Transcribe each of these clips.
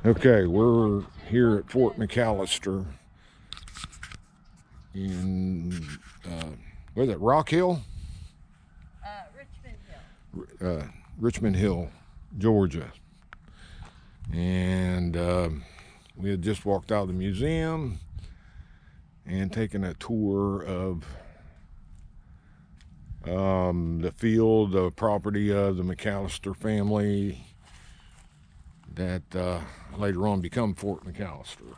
Okay, we're here at Fort McAllister in, what is it, Rock Hill? Richmond Hill. Richmond Hill, Georgia. And we had just walked out of the museum and taken a tour of the field, the property of the McAllister family that later on become Fort McAllister.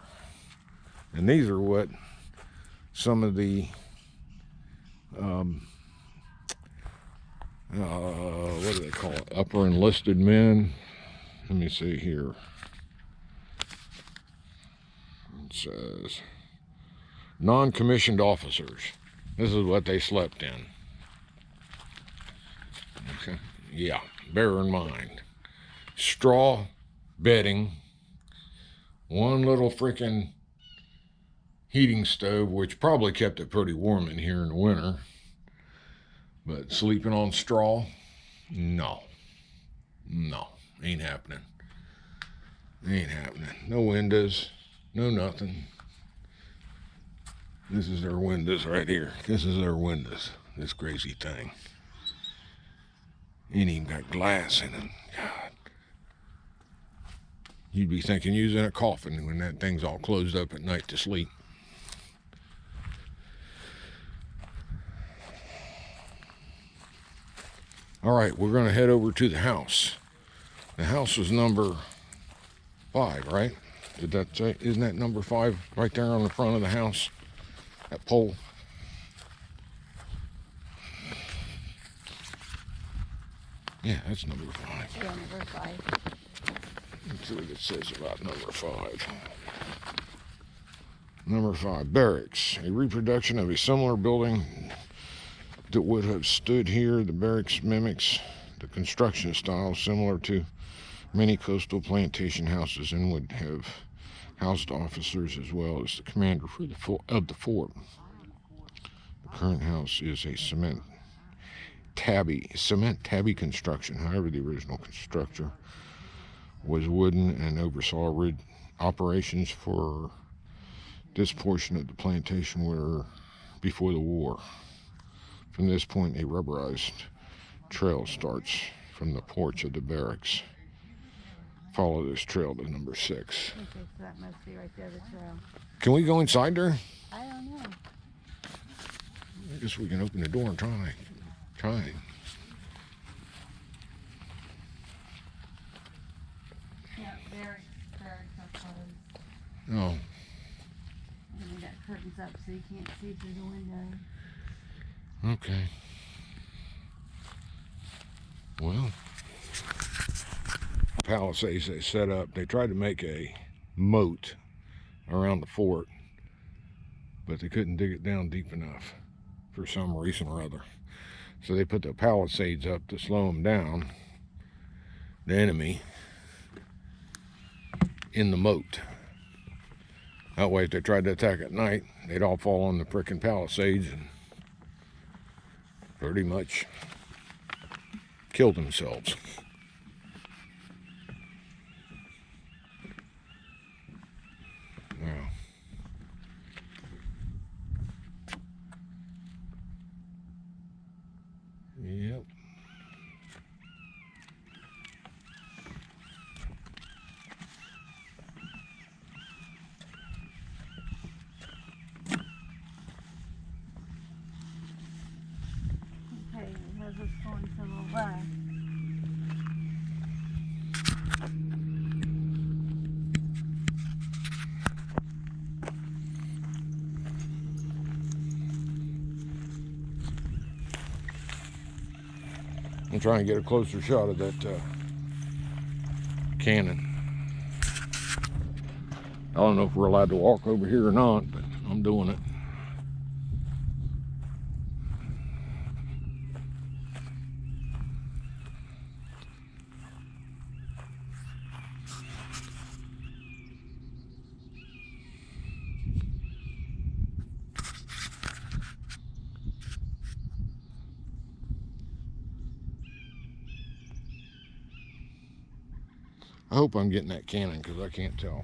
And these are what some of the what do they call it? Upper enlisted men. Let me see here. It says non-commissioned officers. This is what they slept in. Okay. Yeah, bear in mind. Straw bedding, one little freaking heating stove, which probably kept it pretty warm in here in the winter. But sleeping on straw, no, ain't happening. Ain't happening. No windows, no nothing. This is their windows right here. This is their windows. This crazy thing. Ain't even got glass in it. God. You'd be thinking you're in a coffin when that thing's all closed up at night to sleep. All right, we're going to head over to the house. The house was number 5, right? Did that say? Isn't that number 5 right there on the front of the house? That pole. Yeah, that's number 5. Yeah, number 5. Let's see what it says about number 5. Number 5, barracks. A reproduction of a similar building that would have stood here. The barracks mimics the construction style similar to many coastal plantation houses and would have housed officers as well as the commander for of the fort. The current house is a cement tabby construction. However, the original constructor was wooden and oversaw operations for this portion of the plantation were before the war. From this point, a rubberized trail starts from the porch of the barracks. Follow this trail to number 6. Okay, so that must be right there, the trail. Can we go inside there? I don't know. I guess we can open the door and try. Yeah, barracks are closed. Oh. And we got curtains up so you can't see through the window. Okay. Well, palisades they set up. They tried to make a moat around the fort, but they couldn't dig it down deep enough for some reason or other. So they put the palisades up to slow them down, the enemy, in the moat. That way, if they tried to attack at night, they'd all fall on the frickin' palisades and pretty much kill themselves. Wow. Yep. Okay, it has us going to the left. I'm trying to get a closer shot of that cannon. I don't know if we're allowed to walk over here or not, but I'm doing it. I hope I'm getting that cannon because I can't tell.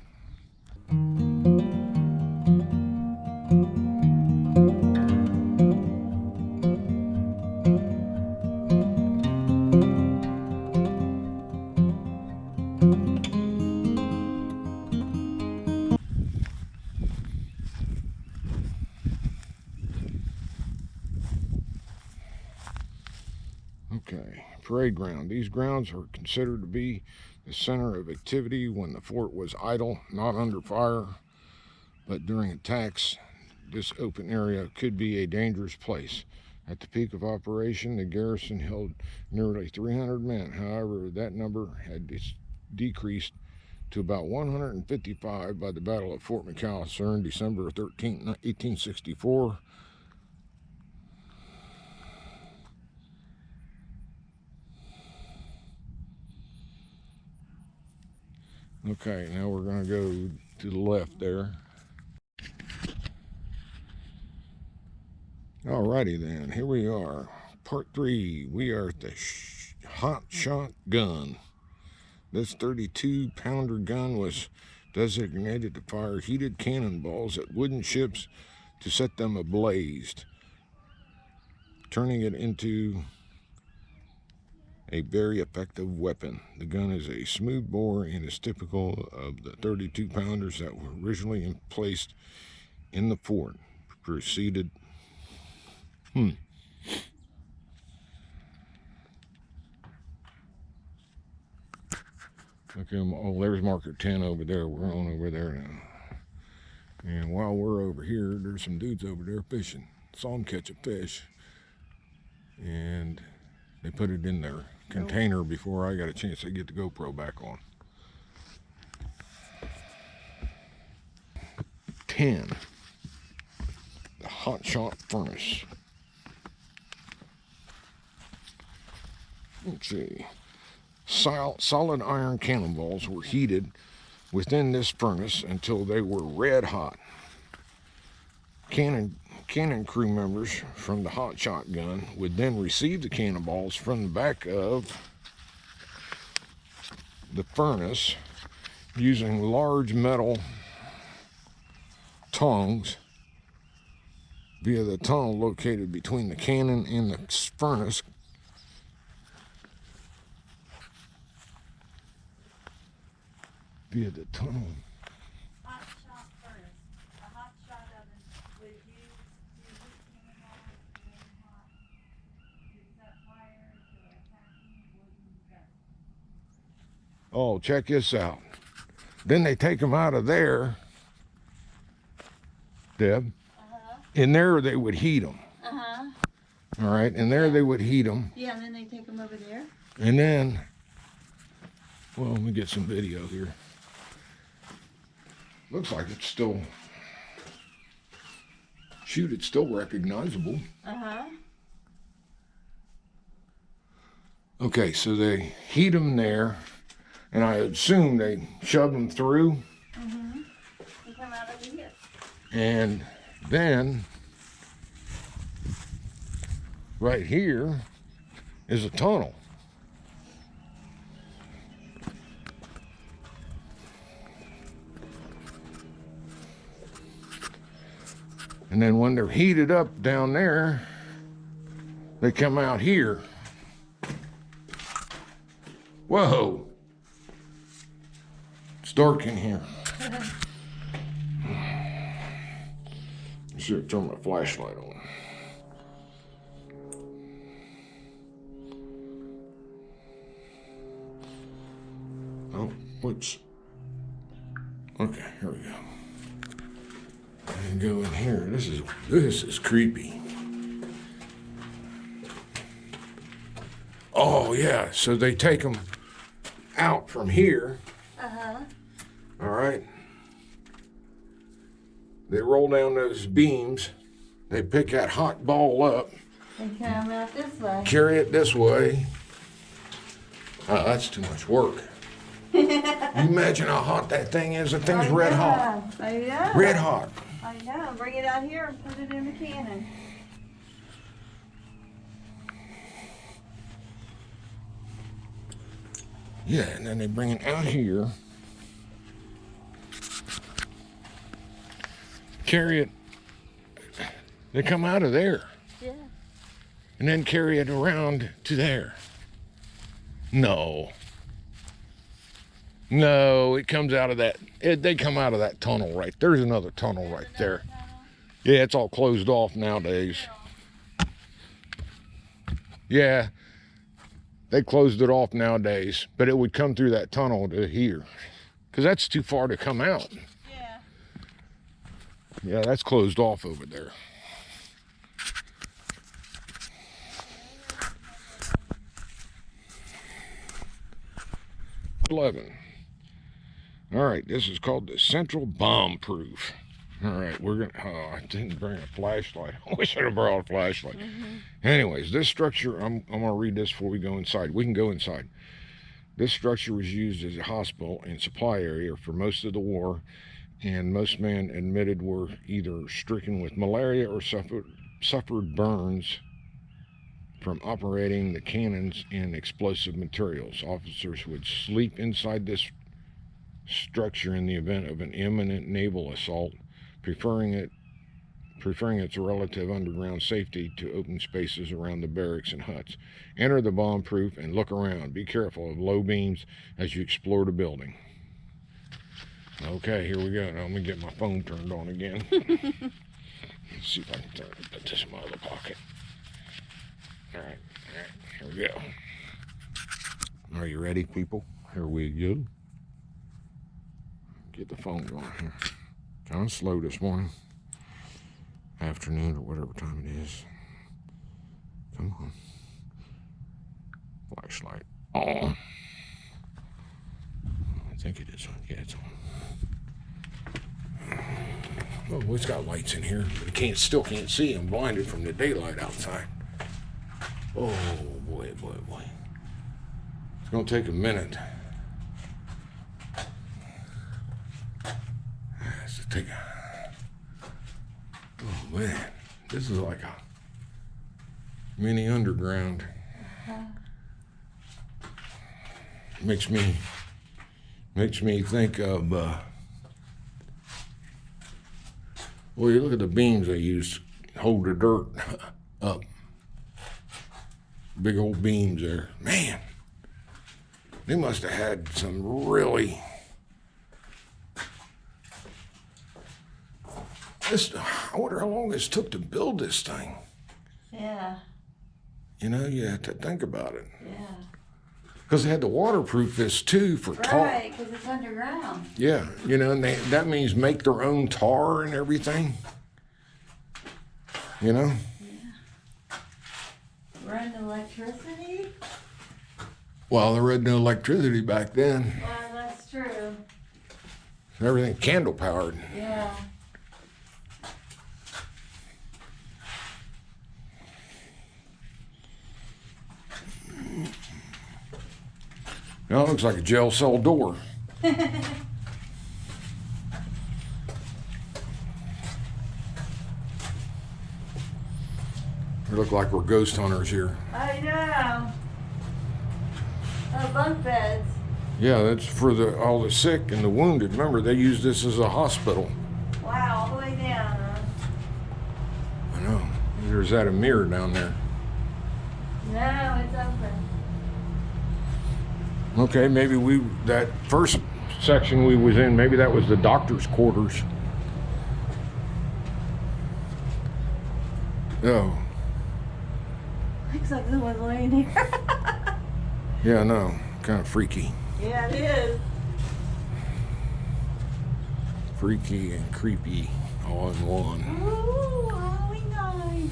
Okay, parade ground. These grounds are considered to be the center of activity when the fort was idle, not under fire, but during attacks. This open area could be a dangerous place. At the peak of operation, the garrison held nearly 300 men. However, that number had decreased to about 155 by the Battle of Fort McAllister on December 13, 1864. Okay, now we're going to go to the left there. Alrighty then, here we are. Part 3, we are at the hot shot gun. This 32-pounder gun was designated to fire heated cannonballs at wooden ships to set them ablaze, turning it into a very effective weapon. The gun is a smooth bore and is typical of the 32-pounders that were originally placed in the fort. Proceeded. Okay, oh, there's marker 10 over there. We're on over there now. And while we're over here, there's some dudes over there fishing. Saw them catch a fish. And they put it in their container before I got a chance to get the GoPro back on. 10. The hot shot furnace. Let's see. Solid iron cannonballs were heated within this furnace until they were red hot. Cannon crew members from the hot shot gun would then receive the cannonballs from the back of the furnace using large metal tongs via the tunnel located between the cannon and the furnace. Via the tunnel. Hot shot furnace. A hot shot oven was used to heat cannonballs very hot to set fire to a attacking wooden gun. Oh, check this out. Then they take them out of there, Deb. In there they would heat them. All right, and there they would heat them. Yeah, and then they take them over there. And then, well, let me get some video here. Looks like it's still, shoot, it's still recognizable. Okay, so they heat them there, and I assume they shove them through. They come out over here. And then, right here is a tunnel. And then when they're heated up down there, they come out here. Whoa! It's dark in here. Should turn my flashlight on. Oh, whoops. Okay, here we go. And go in here. This is creepy. Oh yeah, so they take them out from here. All right. They roll down those beams. They pick that hot ball up. They come out this way. Carry it this way. Oh, that's too much work. You imagine how hot that thing is? The thing's red hot. I know. Red hot. I know. Bring it out here and put it in the cannon. Yeah, and then they bring it out here, carry it. They come out of there. Yeah. And then carry it around to there. No. No, it comes out of that. They come out of that tunnel right. There's another tunnel right there. Yeah, it's all closed off nowadays. Yeah, they closed it off nowadays, but it would come through that tunnel to here, because that's too far to come out. Yeah. Yeah, that's closed off over there. #11. All right, this is called the Central Bombproof. All right, we're gonna. Oh, I didn't bring a flashlight. I wish I'd have brought a flashlight. Anyways, this structure. I'm gonna read this before we go inside. We can go inside. This structure was used as a hospital and supply area for most of the war, and most men admitted were either stricken with malaria or suffered burns from operating the cannons and explosive materials. Officers would sleep inside this structure in the event of an imminent naval assault, preferring its relative underground safety to open spaces around the barracks and huts. Enter the bomb-proof and look around. Be careful of low beams as you explore the building. Okay, here we go. Now let me get my phone turned on again. Let's see if I can put this in my other pocket. All right, here we go. Are you ready, people? Here we go. Get the phone going here. Kind of slow this morning. Afternoon or whatever time it is. Come on. Flashlight on. I think it is on. Yeah, it's on. Oh, it's got lights in here, but I still can't see. I'm blinded from the daylight outside. Oh, boy, boy, boy. It's going to take a minute. It's to take a... Oh, man. This is like a mini underground. Makes me think of... well, you look at the beams they use to hold the dirt up. Big old beams there. Man, they must have had some really... I wonder how long this took to build this thing. Yeah. You know, you have to think about it. Yeah. Because they had to waterproof this too for tar. Right, because it's underground. Yeah, you know, and that means make their own tar and everything. You know? Run electricity? Well, there wasn't no electricity back then. Well, that's true. Everything candle powered. Yeah. Now it looks like a jail cell door. We look like we're ghost hunters here. I know. Oh, bunk beds. Yeah, that's for all the sick and the wounded. Remember, they use this as a hospital. Wow, all the way down, huh? I know. There's that a mirror down there. No, it's open. Okay, maybe that first section we was in, maybe that was the doctor's quarters. Oh. Looks like someone's laying here. Yeah, I know. Kind of freaky. Yeah, it is. Freaky and creepy all in one. Ooh, Halloween night.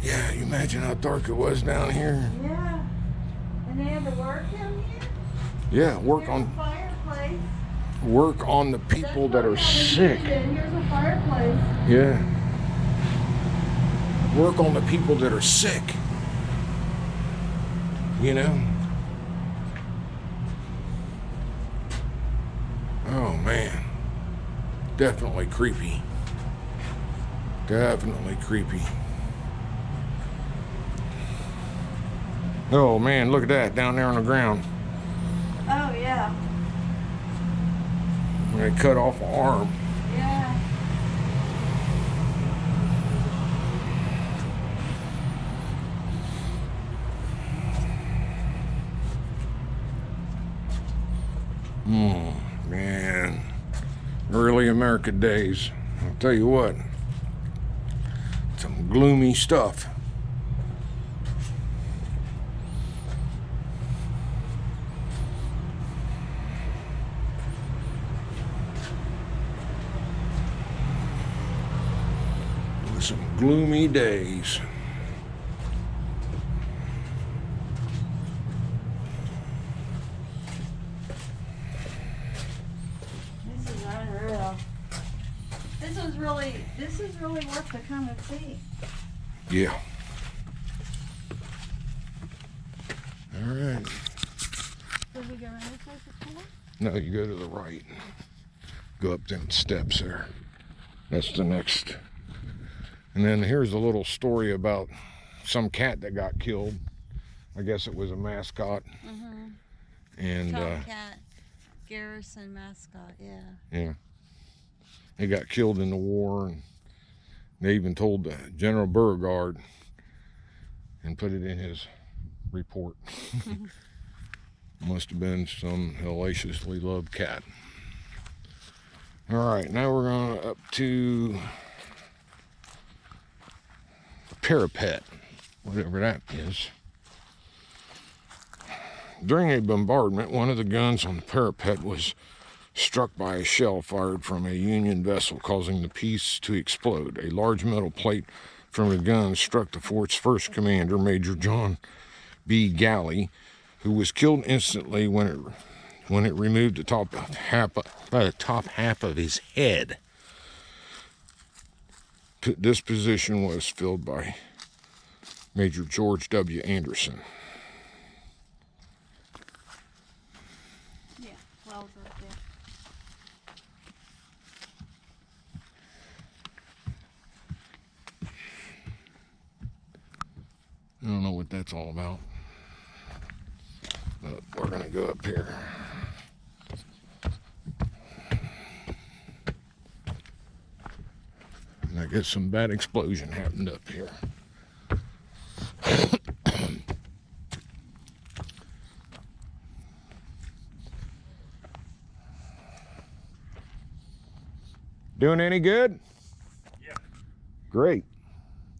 Yeah, you imagine how dark it was down here? Yeah. And they had to work down here? Yeah, Here's a fireplace. work on the people that are sick. Here's a fireplace. Yeah. Work on the people that are sick. You know? Oh man. Definitely creepy. Definitely creepy. Oh man, look at that down there on the ground. Oh, yeah. They cut off an arm. Yeah. Man, early America days. I'll tell you what, some gloomy stuff. Some gloomy days. This is unreal. This is really worth to come and see. Yeah. All right. Did we go in this way before? No, you go to the right. Go up them steps there. That's the next. And then here's a little story about some cat that got killed. I guess it was a mascot. Mm-hmm. And Tomcat, Garrison mascot, yeah. yeah, he got killed in the war, and they even told General Beauregard and put it in his report. Must have been some hellaciously loved cat. All right, now we're going up to parapet, whatever that is. During a bombardment, one of the guns on the parapet was struck by a shell fired from a Union vessel, causing the piece to explode. A large metal plate from the gun struck the fort's first commander, Major John B. Galley, who was killed instantly when it removed the top half of his head. This position was filled by Major George W. Anderson. Yeah, wells right there. I don't know what that's all about, but we're gonna go up here. And I guess some bad explosion happened up here. Doing any good? Yeah, Great.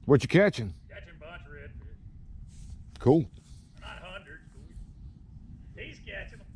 What you catching? catching a bunch of redfish. Cool. Not hundreds, but he's catching them.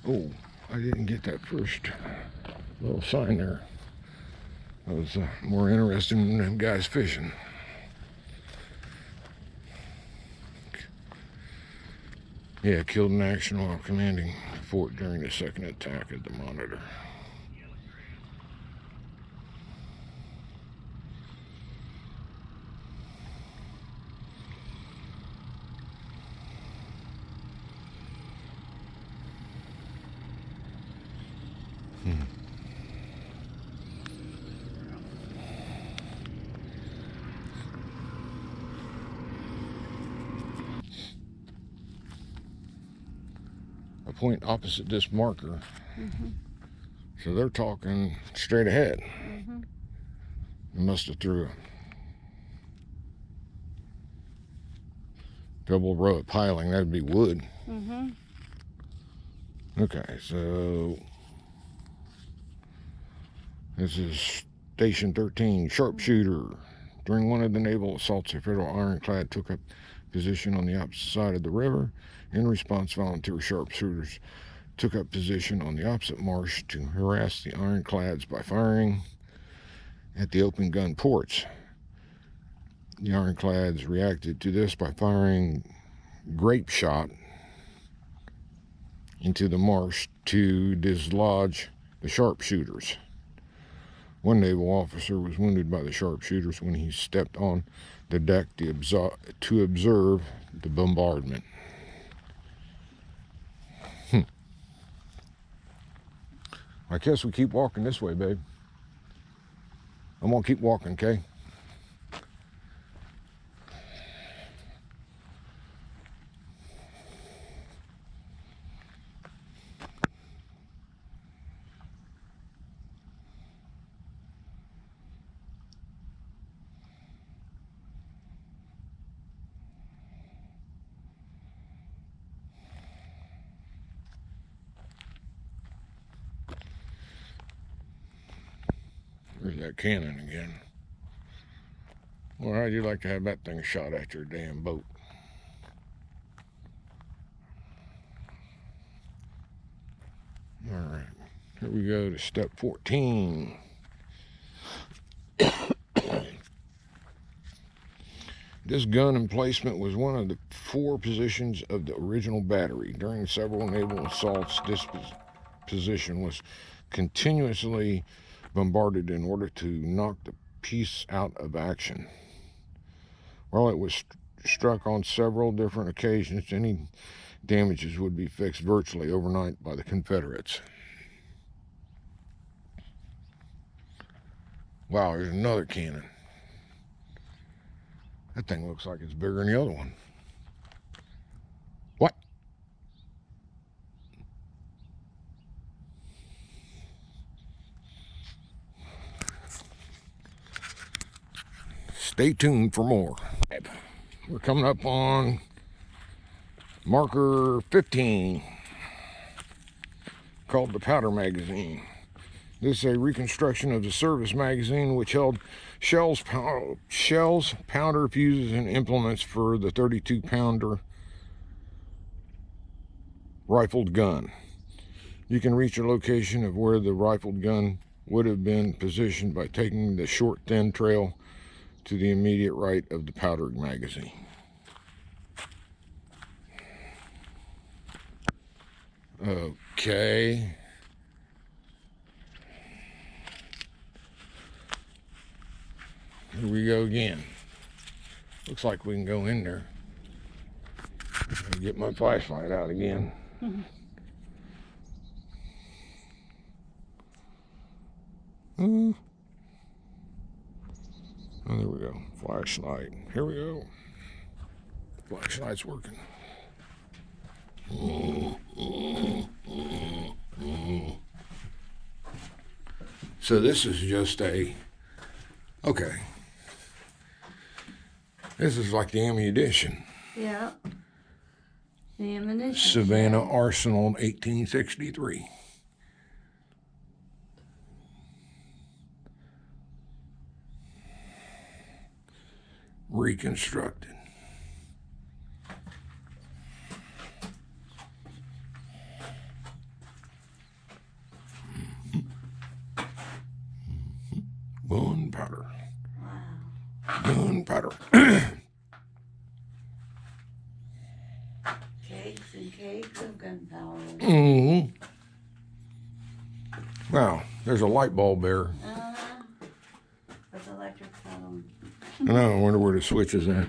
Oh, I didn't get that first little sign there. I was more interested in them guys fishing. Yeah, killed in action while commanding the fort during the second attack at the Monitor. A point opposite this marker. So they're talking straight ahead. They must have threw a double row of piling. That'd be wood. Okay, so this is Station 13, sharpshooter. During one of the naval assaults, a federal ironclad took up position on the opposite side of the river. In response, volunteer sharpshooters took up position on the opposite marsh to harass the ironclads by firing at the open gun ports. The ironclads reacted to this by firing grape shot into the marsh to dislodge the sharpshooters. One naval officer was wounded by the sharpshooters when he stepped on the deck to observe the bombardment. I guess we keep walking this way, babe. I'm gonna keep walking, okay? There's that cannon again. Well, how'd you like to have that thing shot at your damn boat? All right, here we go to step 14. This gun emplacement was one of the 4 positions of the original battery. During several naval assaults, this position was continuously bombarded in order to knock the piece out of action. While it was struck on several different occasions, any damages would be fixed virtually overnight by the Confederates. Wow, there's another cannon. That thing looks like it's bigger than the other one. What? Stay tuned for more. We're coming up on marker 15, called the powder magazine. This is a reconstruction of the service magazine, which held shells, powder, fuses, and implements for the 32-pounder rifled gun. You can reach a location of where the rifled gun would have been positioned by taking the short, thin trail to the immediate right of the powder magazine. Okay. Here we go again. Looks like we can go in there. I'll get my flashlight out again. Oh, there we go. Flashlight. Here we go. Flashlight's working. So this is just a, okay. This is like the ammunition. Yeah. The ammunition. Savannah Arsenal, 1863. Reconstructed. Gunpowder. Wow. Gunpowder. Cakes and cakes of gunpowder. Mm-hmm. Wow, there's a light bulb there. With electric on. I know, I wonder where the switch is at.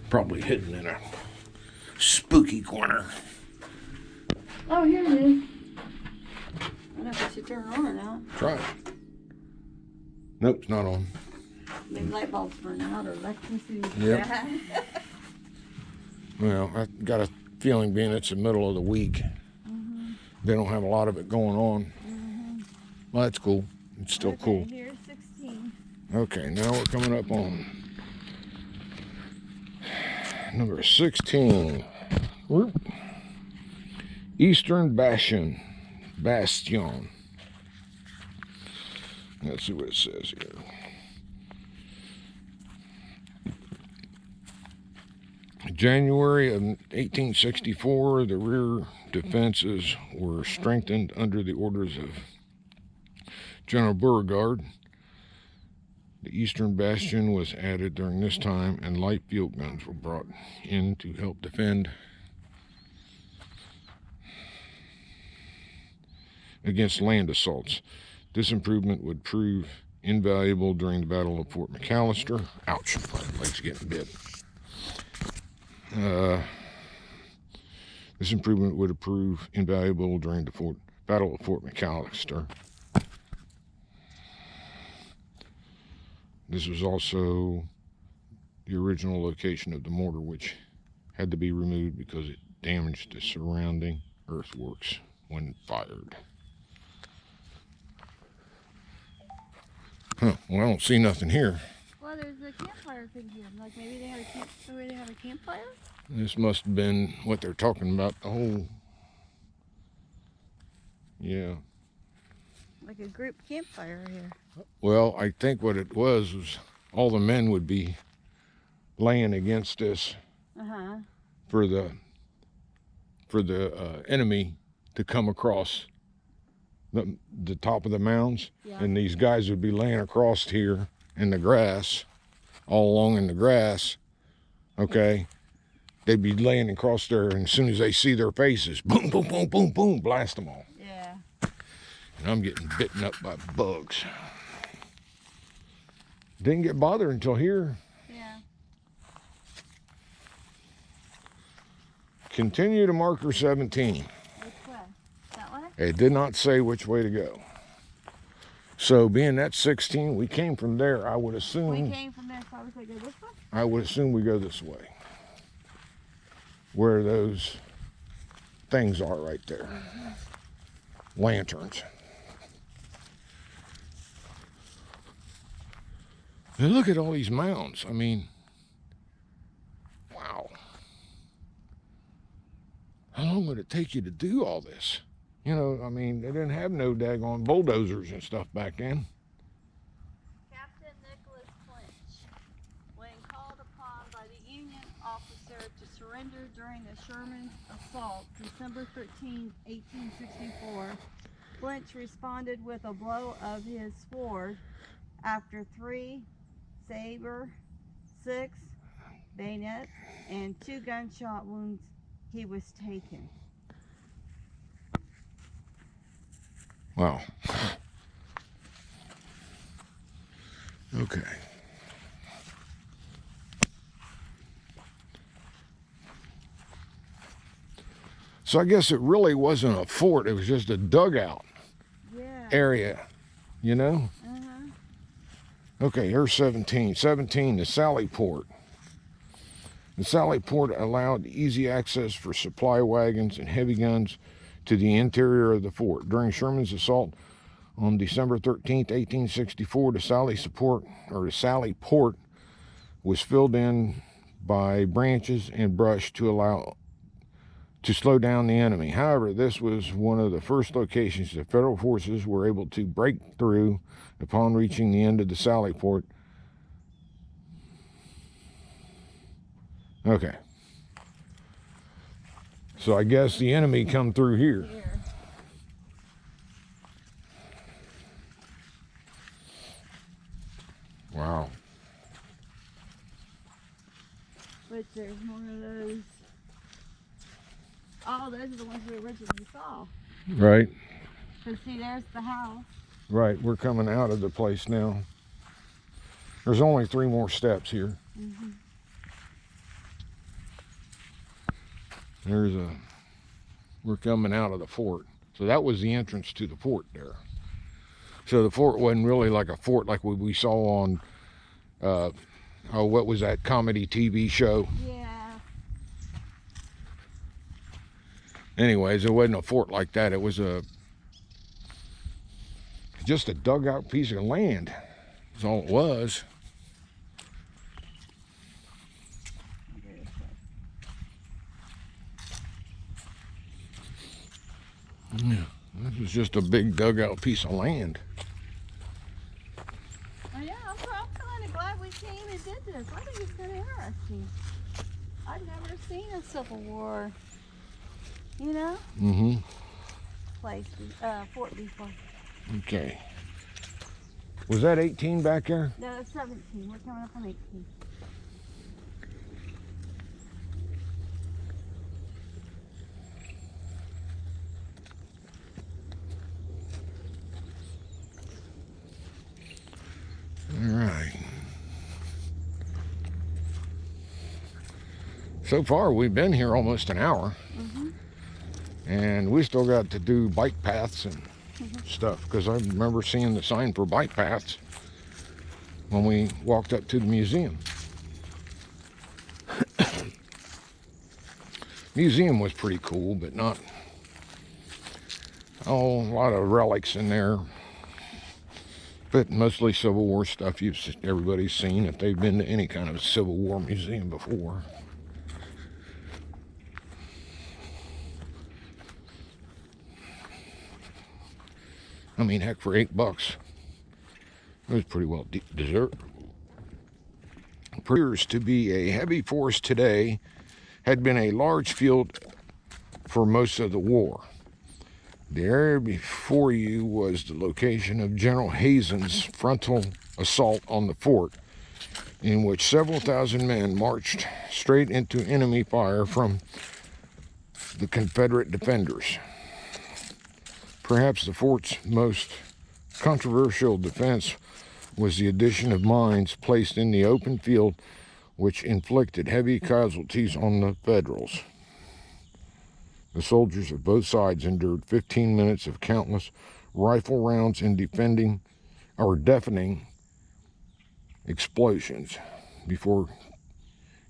Probably hidden in a spooky corner. Oh, here it is. I don't know if I should turn it on or not. Try it. Nope, it's not on. Maybe light bulbs burn out or electricity. Yep. Well, I got a feeling being it's the middle of the week, they don't have a lot of it going on. Well, that's cool. It's still Okay, cool. here's 16. Okay, now we're coming up on number 16. Whoop. Eastern Bastion. Let's see what it says here. January of 1864, the rear defenses were strengthened under the orders of General Beauregard. The eastern bastion was added during this time, and light field guns were brought in to help defend against land assaults. This improvement would prove invaluable during the Battle of Fort McAllister. Ouch, my leg's getting bit. This improvement would prove invaluable during the Battle of Fort McAllister. This was also the original location of the mortar, which had to be removed because it damaged the surrounding earthworks when fired. Huh, well, I don't see nothing here. Well, there's a campfire thing here. Like maybe they have a campfire? This must have been what they're talking about, the whole, yeah. Like a group campfire here. Well, I think what it was all the men would be laying against this for the enemy to come across the top of the mounds. Yeah. And these guys would be laying across here in the grass, all along in the grass, okay? They'd be laying across there, and as soon as they see their faces, boom, boom, boom, boom, boom, blast them all. Yeah. And I'm getting bitten up by bugs. Didn't get bothered until here. Yeah. Continue to marker 17. Which way? That way? It did not say which way to go. So being that's 16, we came from there. I would assume. We came from there, so I was like, go this way? I would assume we go this way. Where those things are right there. Lanterns. And look at all these mounds. I mean, wow. How long would it take you to do all this? You know, I mean, they didn't have no daggone bulldozers and stuff back then. Captain Nicholas Clinch, when called upon by the Union officer to surrender during the Sherman assault, December 13, 1864, Clinch responded with a blow of his sword. After 3 saber, 6 bayonet, and 2 gunshot wounds, he was taken. Wow. Okay. So I guess it really wasn't a fort, it was just a dugout area, you know? Okay, here's 17. 17, the Sally Port. The Sally Port allowed easy access for supply wagons and heavy guns to the interior of the fort. During Sherman's assault on December 13, 1864, the Sally Port was filled in by branches and brush to slow down the enemy. However, this was one of the first locations the Federal forces were able to break through upon reaching the end of the Sally Port. Okay. So I guess the enemy come through here. Wow. But there's more of those. Oh, those are the ones we originally saw. Right. Because see, there's the house. Right, we're coming out of the place now. There's only 3 more steps here. We're coming out of the fort. So that was the entrance to the fort there. So the fort wasn't really like a fort like we saw on, what was that comedy TV show? Yeah. Anyways, it wasn't a fort like that. It was just a dugout piece of land. That's all it was. Yeah, this was just a big dugout piece of land. Oh yeah, I'm kind of glad we came and did this. I think it's kind of interesting. I've never seen a Civil War, you know, fort before. Okay. Was that 18 back there? No, it's 17. We're coming up on 18. All right. So far, we've been here almost an hour. And we still got to do bike paths and stuff, because I remember seeing the sign for bike paths when we walked up to the museum. Museum was pretty cool, but not, a lot of relics in there, but mostly Civil War stuff everybody's seen if they've been to any kind of Civil War museum before. I mean, heck, for $8, it was pretty well deserved. Appears to be a heavy force today, had been a large field for most of the war. The area before you was the location of General Hazen's frontal assault on the fort, in which several thousand men marched straight into enemy fire from the Confederate defenders. Perhaps the fort's most controversial defense was the addition of mines placed in the open field, which inflicted heavy casualties on the Federals. The soldiers of both sides endured 15 minutes of countless rifle rounds and deafening explosions before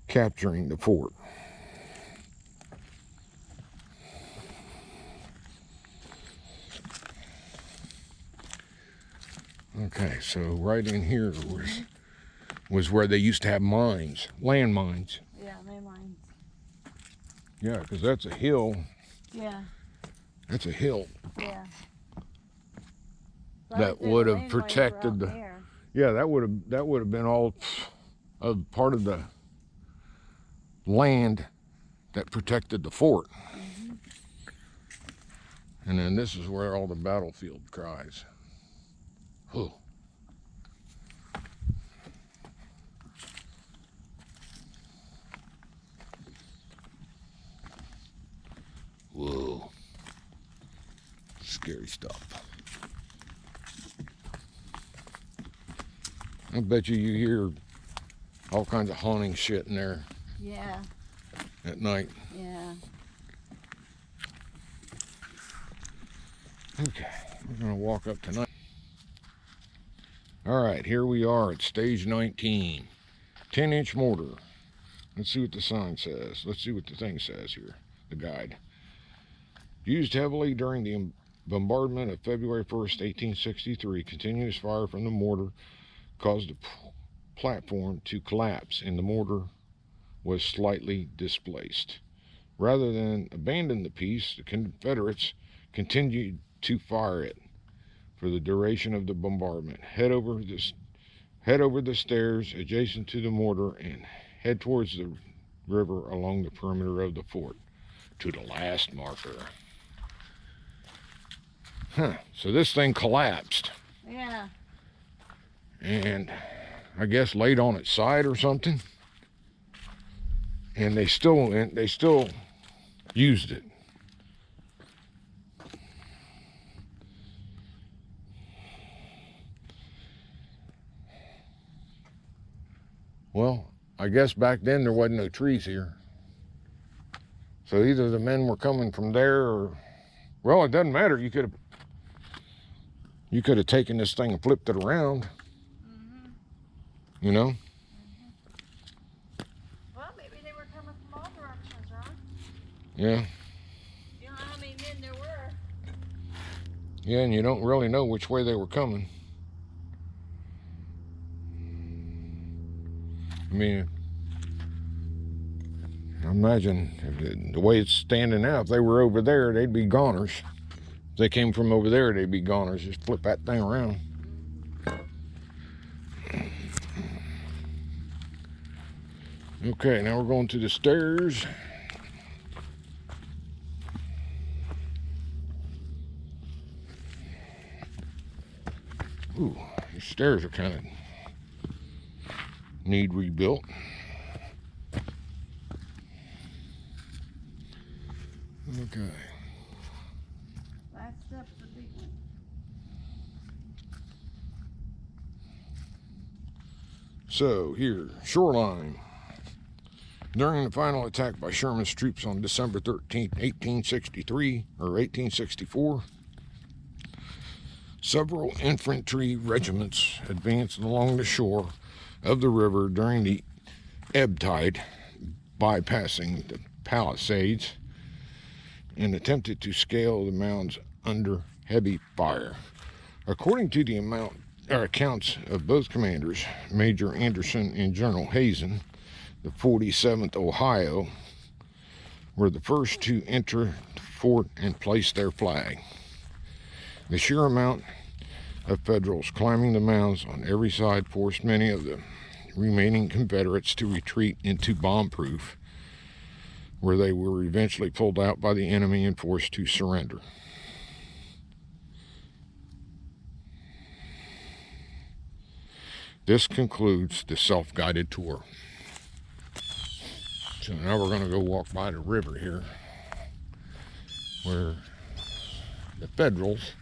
capturing the fort. Okay, so right in here was where they used to have mines, land mines. Yeah, they mines. Yeah, because that's a hill. Yeah. That's a hill. Yeah. That would have protected the. Yeah, that would have been all a part of the land that protected the fort. And then this is where all the battlefield cries. Whew. Whoa. Scary stuff. I bet you hear all kinds of haunting shit in there. Yeah. At night. Yeah. Okay, we're gonna walk up tonight. All right, here we are at stage 19. 10-inch mortar. Let's see what the sign says. Let's see what the thing says here, the guide. Used heavily during the bombardment of February 1st, 1863, continuous fire from the mortar caused the platform to collapse and the mortar was slightly displaced. Rather than abandon the piece, the Confederates continued to fire it for the duration of the bombardment. Head over the stairs adjacent to the mortar and head towards the river along the perimeter of the fort to the last marker. So this thing collapsed. Yeah. And I guess laid on its side or something. And they still used it. Well, I guess back then there wasn't no trees here. So either the men were coming from there or, well, it doesn't matter. You could have taken this thing and flipped it around. You know? Well, maybe they were coming from all directions, right? Yeah. You know how many men there were? Yeah, and you don't really know which way they were coming. I mean, I imagine the way it's standing out, if they were over there, they'd be goners. If they came from over there, they'd be goners. Just flip that thing around. Okay, now we're going to the stairs. Ooh, The stairs are kind of need rebuilt. Okay. Last step's the big one. So here, shoreline. During the final attack by Sherman's troops on December 13th, 1863 or 1864, several infantry regiments advanced along the shore of the river during the ebb tide, bypassing the palisades, and attempted to scale the mounds under heavy fire. According to the accounts of both commanders, Major Anderson and General Hazen, the 47th Ohio were the first to enter the fort and place their flag. The sheer amount of Federals climbing the mounds on every side forced many of the remaining Confederates to retreat into bombproof, where they were eventually pulled out by the enemy and forced to surrender. This concludes the self-guided tour. So now we're going to go walk by the river here, where the Federals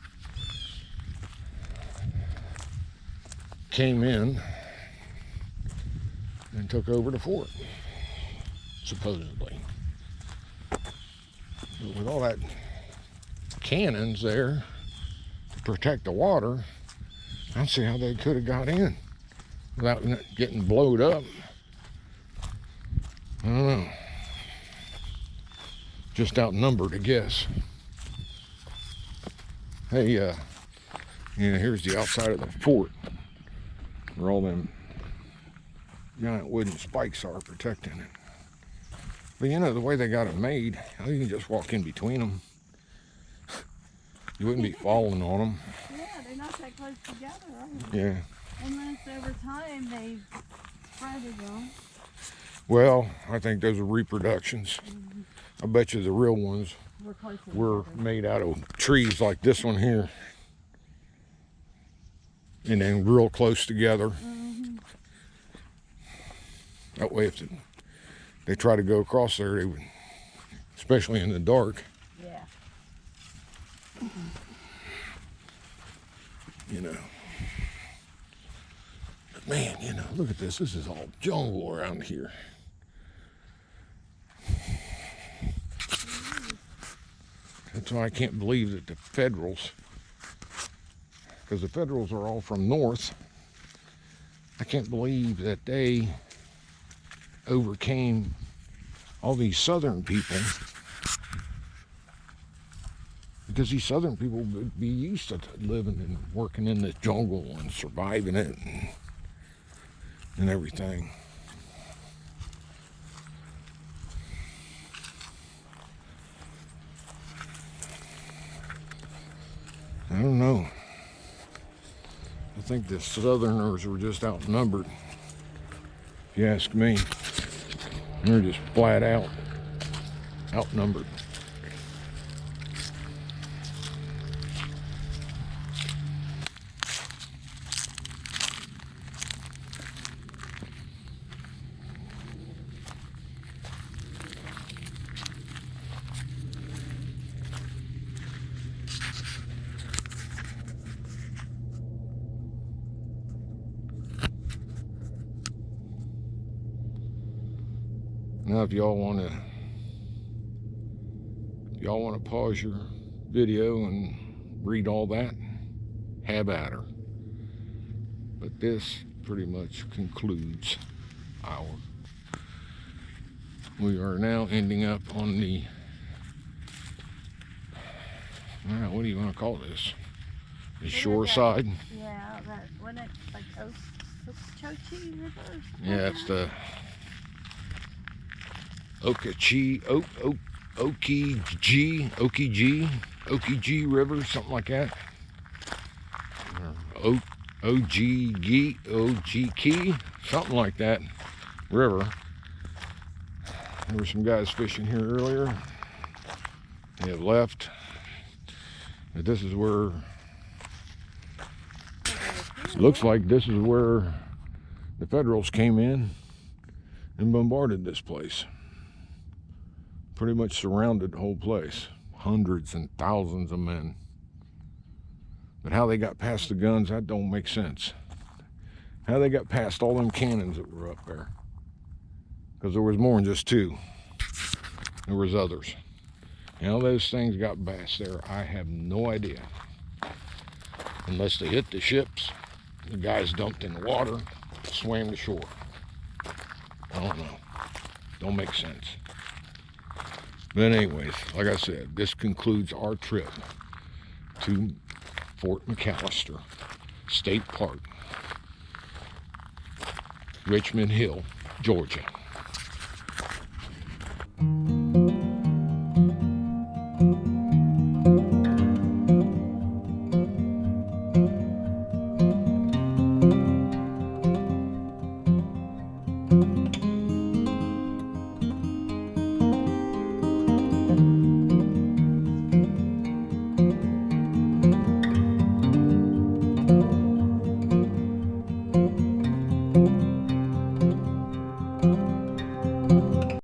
came in and took over the fort, supposedly. But with all that cannons there to protect the water, I don't see how they could have got in without getting blowed up. I don't know. Just outnumbered, I guess. Hey, here's the outside of the fort, where all them giant wooden spikes are protecting it. But you know, the way they got it made, you can just walk in between them. You wouldn't be falling on them. Yeah, they're not that close together, are Yeah. they? Unless over time they've spreaded them. Well, I think those are reproductions. I bet you the real ones We're closer were together. made out of trees like this one here. And then real close together. That way if they try to go across there, they would, especially in the dark, Yeah. you know. But man, you know, look at this. This is all jungle around here. That's why I can't believe that the Federals, because the Federals are all from north, I can't believe that they overcame all these southern people, because these southern people would be used to living and working in the jungle and surviving it and everything. I don't know. I think the Southerners were just outnumbered, if you ask me. They're just flat out outnumbered. Now, if y'all want to pause your video and read all that, have at her. But this pretty much concludes our. We are now ending up on the. What do you want to call this? The shore side. Yeah, that wasn't it like Ogeechee River or something? Yeah, it's the Ogeechee River, something like that. Ogeechee, something like that river. There were some guys fishing here earlier. They have left. But this is where Looks like this is where the Federals came in and bombarded this place. Pretty much surrounded the whole place. Hundreds and thousands of men. But how they got past the guns, that don't make sense. How they got past all them cannons that were up there. Because there was more than just two. There was others. How those things got past there, I have no idea. Unless they hit the ships, the guys dumped in the water, swam to shore. I don't know. Don't make sense. But anyways, like I said, this concludes our trip to Fort McAllister State Park, Richmond Hill, Georgia.